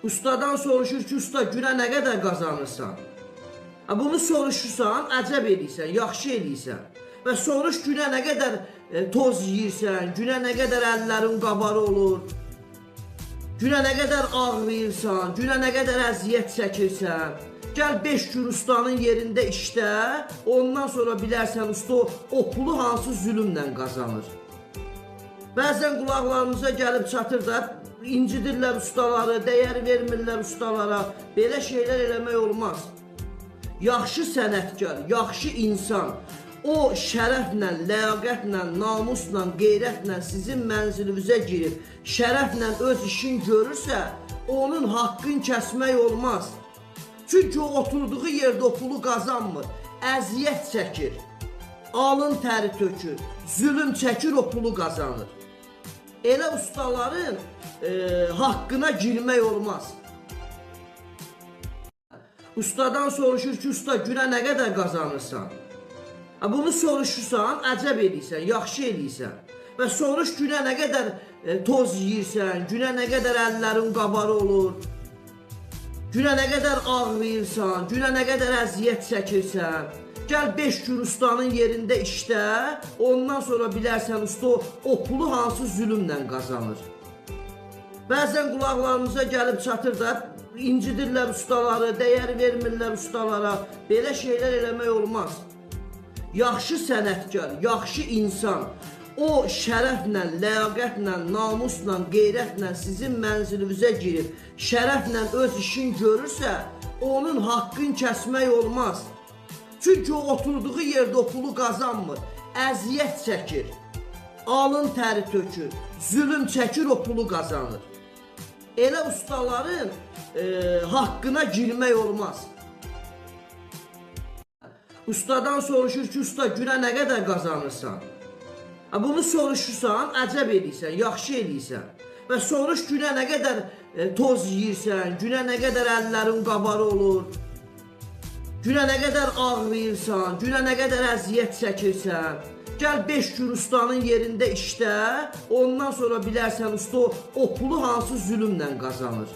Ustadan soruşur ki, usta günə nə qədər qazanırsan? Bunu soruşursan, əcəb eləyirsən, yaxşı eləyirsən. Və soruş günə nə qədər toz yeyirsən, günə nə qədər əllərin qabarı olur, günə nə qədər ağlayırsan, günə nə qədər əziyyət çəkirsən. Gəl 5 gün ustanın yerində işlə, ondan sonra bilərsən usta o pulu hansı zülümlə qazanır. Bəzən qulaqlarımıza gəlib çatır da, incidirlər ustaları, dəyər vermirlər ustalara. Belə şeylər eləmək olmaz. Yaxşı sənətkar, yaxşı insan, o şərəflə, ləyaqətlə, namusla, qeyrətlə sizin mənzilinizə girib, şərəflə öz işin görürsə, onun haqqını kəsmək olmaz. Çünki o oturduğu yerdə o pulu qazanmır, əziyyət çəkir, alın təri tökür, zülüm çəkir, o pulu qazanır. Elə ustaların haqqına girmək olmaz. Ustadan soruşur ki, usta günə nə qədər qazanırsan? Bunu soruşursan, əcəb eləyirsən, yaxşı eləyirsən. Və soruş günə nə qədər toz yeyirsən, günə nə qədər əllərin qabarı olur, günə nə qədər ağlayırsan, günə nə qədər əziyyət çəkirsən. Gəl 5 gün ustanın yerində işlə, ondan sonra bilərsən usta o pulu hansı zülümlə qazanır. Bəzən qulaqlarımıza gəlib çatır da, incidirlər ustaları, dəyər vermirlər ustalara. Belə şeylər eləmək olmaz. Yaxşı sənətkar, yaxşı insan, o şərəflə, ləyaqətlə, namusla, qeyrətlə sizin mənzilinizə girib, şərəflə öz işin görürsə, onun haqqını kəsmək olmaz. Çünki o oturduğu yerdə o pulu qazanmır, əziyyət çəkir, alın təri tökür, zülüm çəkir, o pulu qazanır. Elə ustaların haqqına girmək olmaz. Ustadan soruşur ki, usta günə nə qədər qazanırsan? Bunu soruşursan, əcəb eləyirsən, yaxşı eləyirsən. Və soruş günə nə qədər toz yeyirsən, günə nə qədər əllərin qabarı olur, günə nə qədər ağlayırsan, günə nə qədər əziyyət çəkirsən. Gəl 5 gün ustanın yerində işlə, ondan sonra bilərsən usta o pulu hansı zülümlə qazanır.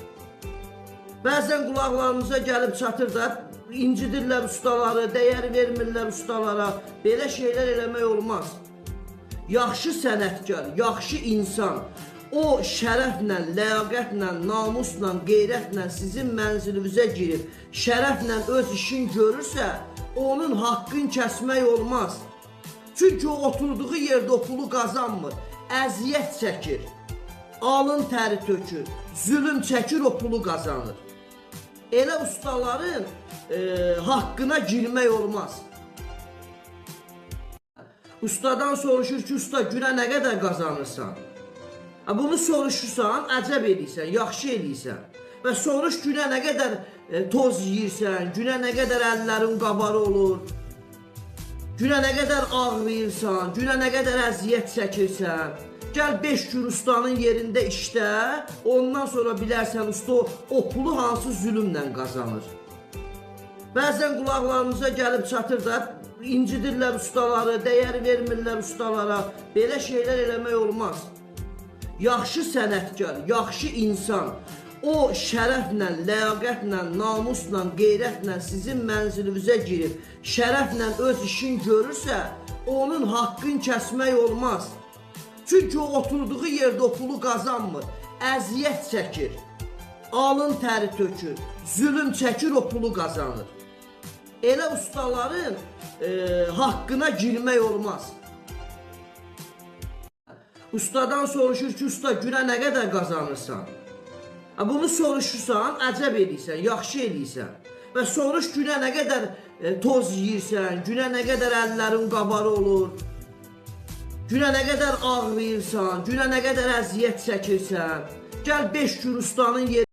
Bəzən qulaqlarımıza gəlib çatır da, incidirlər ustaları, dəyər vermirlər ustalara. Belə şeylər eləmək olmaz. Yaxşı sənətkar, yaxşı insan, o şərəflə, ləyaqətlə, namusla, qeyrətlə sizin mənzilinizə girib, şərəflə öz işin görürsə, onun haqqını kəsmək olmaz. Çünki o oturduğu yerdə o pulu qazanmır, əziyyət çəkir, alın təri tökür, zülüm çəkir, o pulu qazanır. Elə ustaların haqqına girmək olmaz. Ustadan soruşur ki, usta günə nə qədər qazanırsan? Bunu soruşursan, əcəb eləyirsən, yaxşı eləyirsən. Və soruş günə nə qədər toz yeyirsən, günə nə qədər əllərin qabarı olur, günə nə qədər ağlayırsan, günə nə qədər əziyyət çəkirsən. Gəl 5 gün ustanın yerində işlə, ondan sonra bilərsən usta o pulu hansı zülümlə qazanır. Bəzən qulaqlarımıza gəlib çatır da, incidirlər ustaları, dəyər vermirlər ustalara. Belə şeylər eləmək olmaz. Yaxşı sənətkar, yaxşı insan, o şərəflə, ləyaqətlə, namusla, qeyrətlə sizin mənzilinizə girib, şərəflə öz işin görürsə, onun haqqını kəsmək olmaz. Çünki o oturduğu yerdə o pulu qazanmır, əziyyət çəkir, alın təri tökür, zülüm çəkir, o pulu qazanır. Elə ustaların haqqına girmək olmaz. Ustadan soruşur ki, usta günə nə qədər qazanırsan? Bunu soruşursan, əcəb eləyirsən, yaxşı eləyirsən. Və soruş günə nə qədər toz yeyirsən, günə nə qədər əllərin qabarı olur, günə nə qədər ağlayırsan, günə nə qədər əziyyət çəkirsən. Gəl 5 gün ustanın yerində